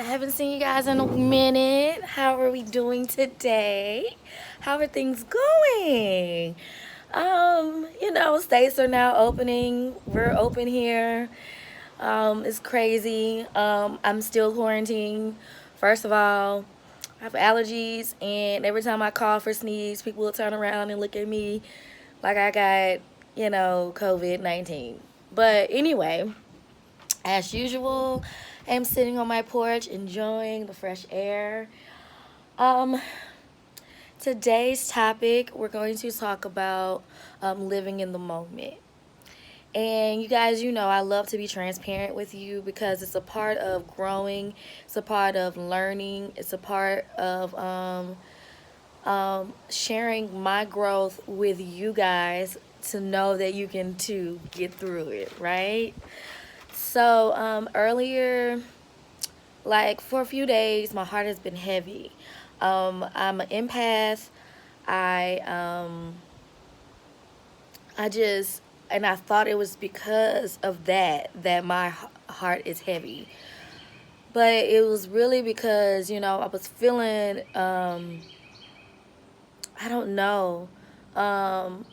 haven't seen you guys in a minute. How are we doing today? How are things going? States are now opening. We're open here. It's crazy. I'm still quarantined. First of all, I have allergies, and every time I cough or sneeze, people will turn around and look at me like I got, COVID-19. But anyway, as usual, I'm sitting on my porch enjoying the fresh air. Um, Today's topic, we're going to talk about living in the moment. And you guys, I love to be transparent with you because it's a part of growing, it's a part of learning, it's a part of sharing my growth with you guys to know that you can too get through it, right? So earlier, like for a few days, my heart has been heavy. I'm an empath. I I just and I thought it was because of that my heart is heavy. But it was really because, I was feeling I don't know. Um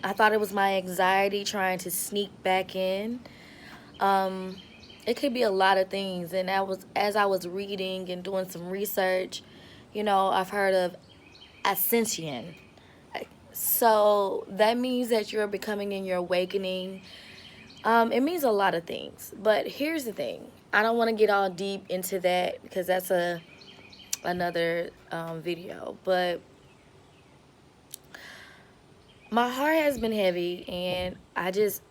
I thought it was my anxiety trying to sneak back in. Um it could be a lot of things, and as I was reading and doing some research, I've heard of Ascension. So that means that you're becoming in your awakening. It means a lot of things. But here's the thing. I don't want to get all deep into that because that's another video. But my heart has been heavy, and I just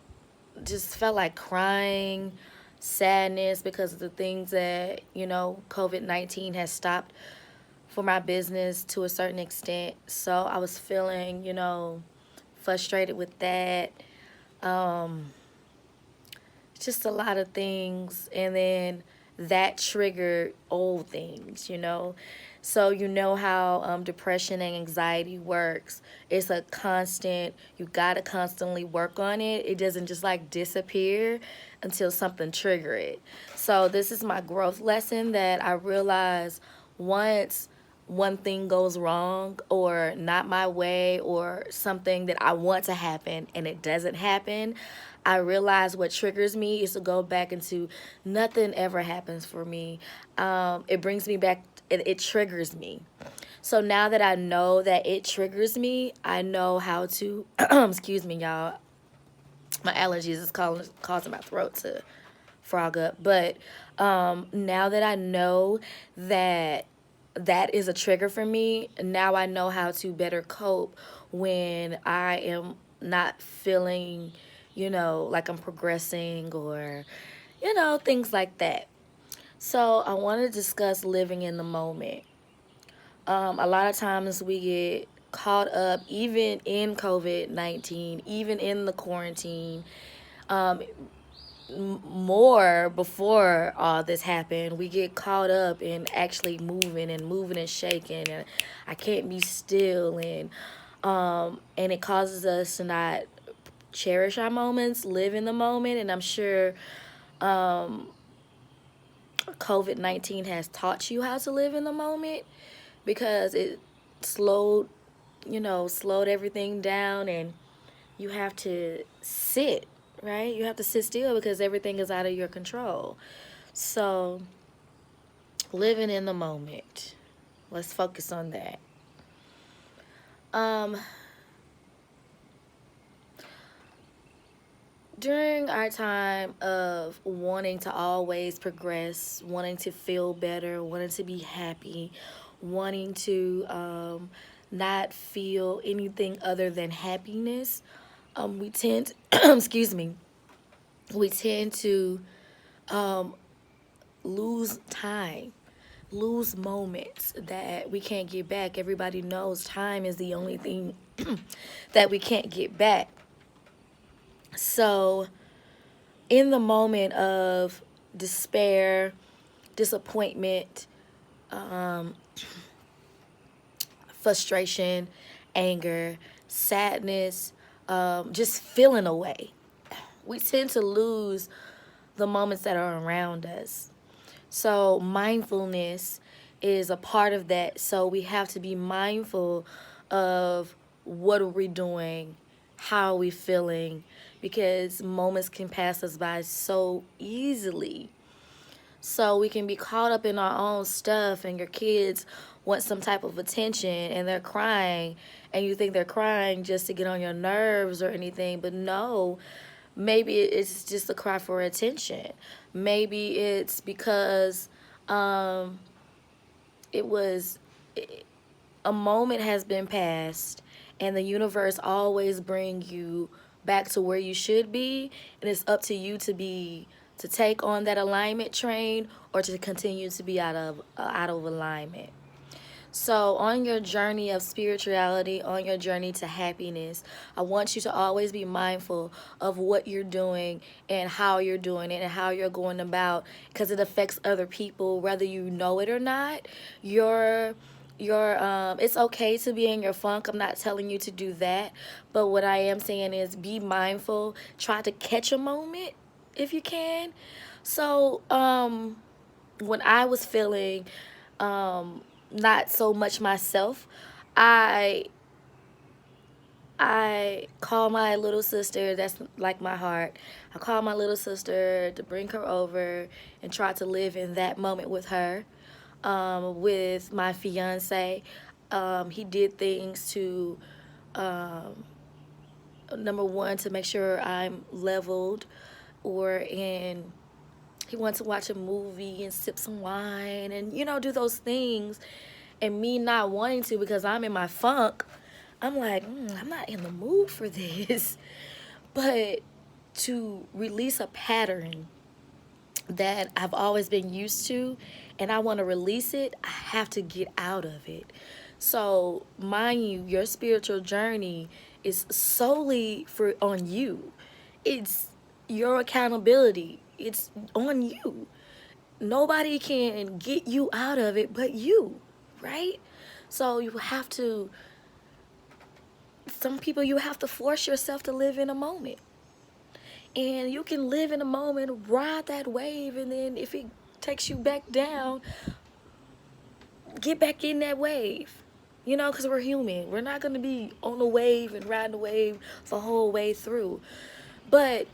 felt like crying, sadness because of the things that, COVID-19 has stopped for my business to a certain extent. So I was feeling, frustrated with that. Um, just a lot of things. And then that triggered old things. So you know how depression and anxiety works. It's a constant, you got to constantly work on it. It doesn't just like disappear until something trigger it. So this is my growth lesson that I realized once one thing goes wrong or not my way or something that I want to happen and it doesn't happen, I realize what triggers me is to go back into nothing ever happens for me. It brings me back, it triggers me. So now that I know that it triggers me, I know how to, excuse me, y'all, my allergies is causing my throat to frog up. But now that I know that that is a trigger for me, now I know how to better cope when I am not feeling, like I'm progressing or, things like that. So I want to discuss living in the moment. A lot of times we get caught up, even in COVID-19, even in the quarantine, um, more before all this happened, we get caught up in actually moving and shaking, and I can't be still, and it causes us to not cherish our moments, live in the moment. And I'm sure um, COVID-19 has taught you how to live in the moment because it slowed, slowed everything down, and you have to sit, right? You have to sit still because everything is out of your control. So, living in the moment. Let's focus on that. Um, During our time of wanting to always progress, wanting to feel better, wanting to be happy, wanting to not feel anything other than happiness, we tend, excuse me, we tend to um, lose time, lose moments that we can't get back. Everybody knows time is the only thing that we can't get back. So, in the moment of despair, disappointment, um, frustration, anger, sadness, just feeling away, we tend to lose the moments that are around us. So mindfulness is a part of that. So we have to be mindful of what are we doing, how are we feeling, because moments can pass us by so easily. So we can be caught up in our own stuff, and your kids want some type of attention and they're crying, and you think they're crying just to get on your nerves or anything, but no, maybe it's just a cry for attention. Maybe it's because um, it was a moment has been passed, and the universe always bring you back to where you should be, and it's up to you to take on that alignment train or to continue to be out of alignment. So, on your journey of spirituality, on your journey to happiness, I want you to always be mindful of what you're doing and how you're doing it and how you're going about, because it affects other people whether you know it or not. Your it's okay to be in your funk. I'm not telling you to do that, but what I am saying is be mindful. Try to catch a moment if you can. So, when I was feeling not so much myself, I I call my little sister, that's like my heart. I call my little sister to bring her over and try to live in that moment with her. With my fiance, he did things to number one, to make sure I'm leveled, or in he wants to watch a movie and sip some wine and do those things, and me not wanting to because I'm in my funk. I'm like, I'm not in the mood for this. But to release a pattern that I've always been used to, and I want to release it, I have to get out of it. So, mind you, your spiritual journey is solely for on you. It's your accountability. It's on you. Nobody can get you out of it but you, right? So you have to, some people, you have to force yourself to live in a moment. And you can live in a moment, ride that wave, and then if it takes you back down, get back in that wave. Because we're human. We're not going to be on the wave and riding the wave the whole way through. But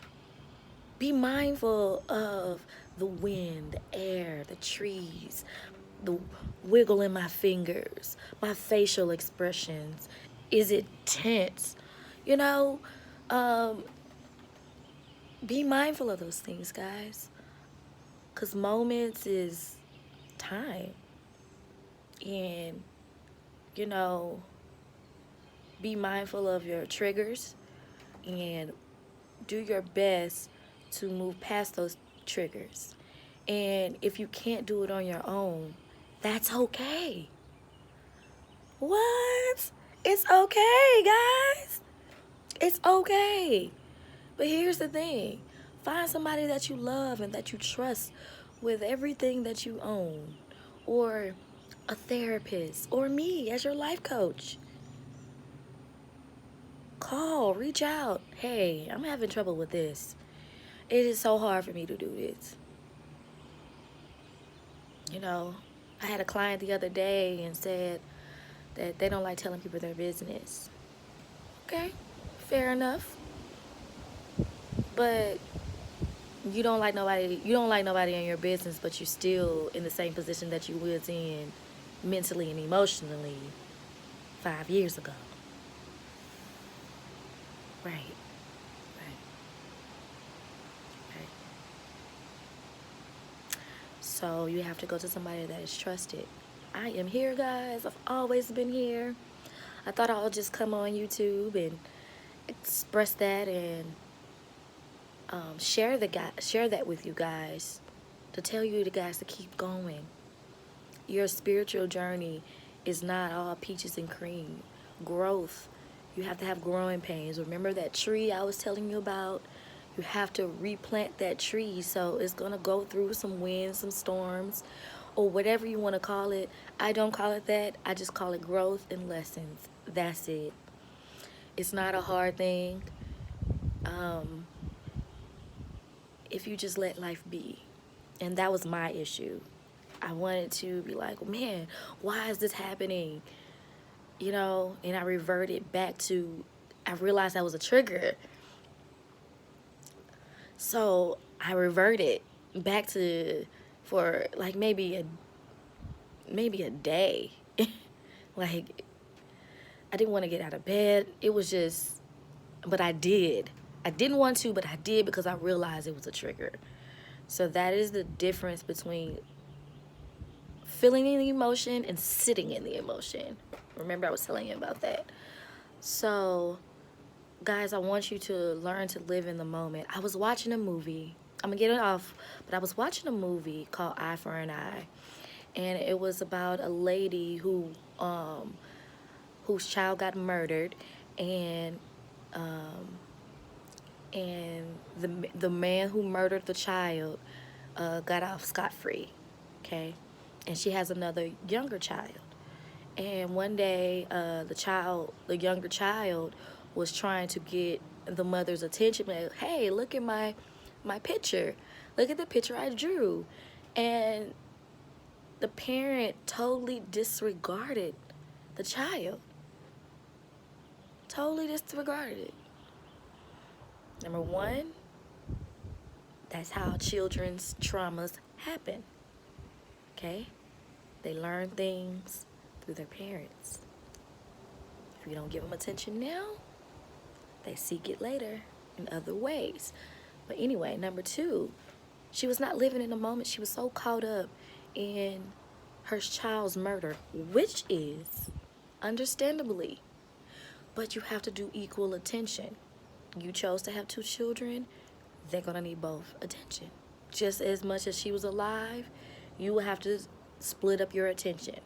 be mindful of the wind, the air, the trees, the wiggle in my fingers, my facial expressions. Is it tense? You know, um, be mindful of those things, guys. Because moments is time. And, you know, be mindful of your triggers and do your best to move past those triggers. And if you can't do it on your own, that's okay. What? It's okay, guys. It's okay. But here's the thing, find somebody that you love and that you trust with everything that you own, or a therapist, or me as your life coach. Call, reach out. Hey, I'm having trouble with this. It is so hard for me to do this. I had a client the other day and said that they don't like telling people their business. Okay, fair enough. But you don't like nobody in your business, but you're still in the same position that you was in mentally and emotionally 5 years ago. Right. Right. Right. So you have to go to somebody that is trusted. I am here, guys. I've always been here. I thought I'll just come on YouTube and express that and share that with you guys, to tell you guys to keep going. Your spiritual journey is not all peaches and cream. Growth, you have to have growing pains. Remember that tree I was telling you about? You have to replant that tree, so it's going to go through some winds, some storms, or whatever you want to call it. I don't call it that. I just call it growth and lessons. That's it. It's not a hard thing. If you just let life be. And that was my issue. I wanted to be like, man, why is this happening? You know, and I reverted back to, I realized that was a trigger. So I reverted back to, for like maybe a day. Like, I didn't want to get out of bed. It was just, but I did. I didn't want to, but I did because I realized it was a trigger. So that is the difference between feeling the emotion and sitting in the emotion. Remember, I was telling you about that. So, guys, I want you to learn to live in the moment. I was watching a movie. I'm going to get it off, but I was watching a movie called Eye for an Eye. And it was about a lady whose child got murdered, and the man who murdered the child got off scot-free, okay? And she has another younger child. And one day, the younger child, was trying to get the mother's attention. Like, hey, look at my picture. Look at the picture I drew. And the parent totally disregarded the child. Totally disregarded it. Number one, that's how children's traumas happen. Okay? They learn things through their parents. If you don't give them attention now, they seek it later in other ways. But anyway, number two, she was not living in the moment. She was so caught up in her child's murder, which is understandably, but you have to do equal attention. You chose to have two children, they're gonna need both attention. Just as much as she was alive, you will have to split up your attention.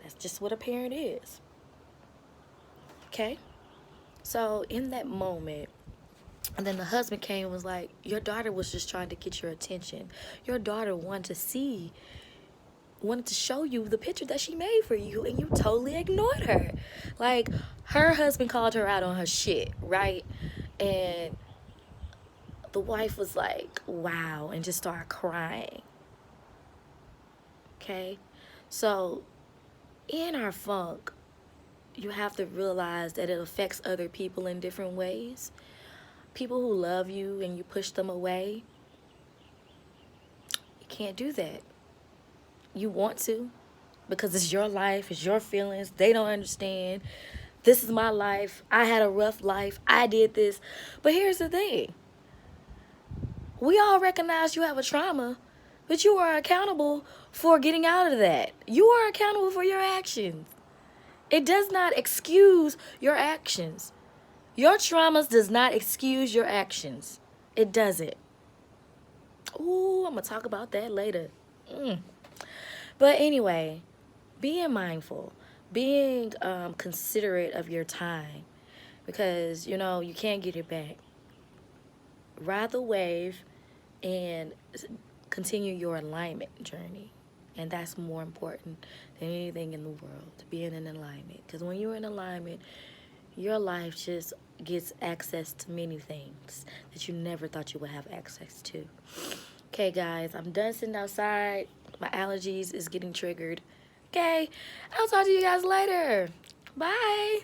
That's just what a parent is. Okay? So in that moment, and then the husband came and was like, your daughter was just trying to get your attention. Your daughter wanted to show you the picture that she made for you, and you totally ignored her. Like, her husband called her out on her shit, right? And the wife was like, wow, and just started crying. Okay? So, in our funk, you have to realize that it affects other people in different ways. People who love you and you push them away, you can't do that. You want to, because it's your life, it's your feelings. They don't understand. This is my life. I had a rough life. I did this. But here's the thing. We all recognize you have a trauma, but you are accountable for getting out of that. You are accountable for your actions. It does not excuse your actions. Your traumas does not excuse your actions. It doesn't. Ooh, I'm going to talk about that later. But anyway, being mindful, being considerate of your time, because, you know, you can't get it back. Ride the wave and continue your alignment journey. And that's more important than anything in the world, being in alignment. Because when you're in alignment, your life just gets access to many things that you never thought you would have access to. Okay, guys, I'm done sitting outside. My allergies is getting triggered. Okay, I'll talk to you guys later. Bye.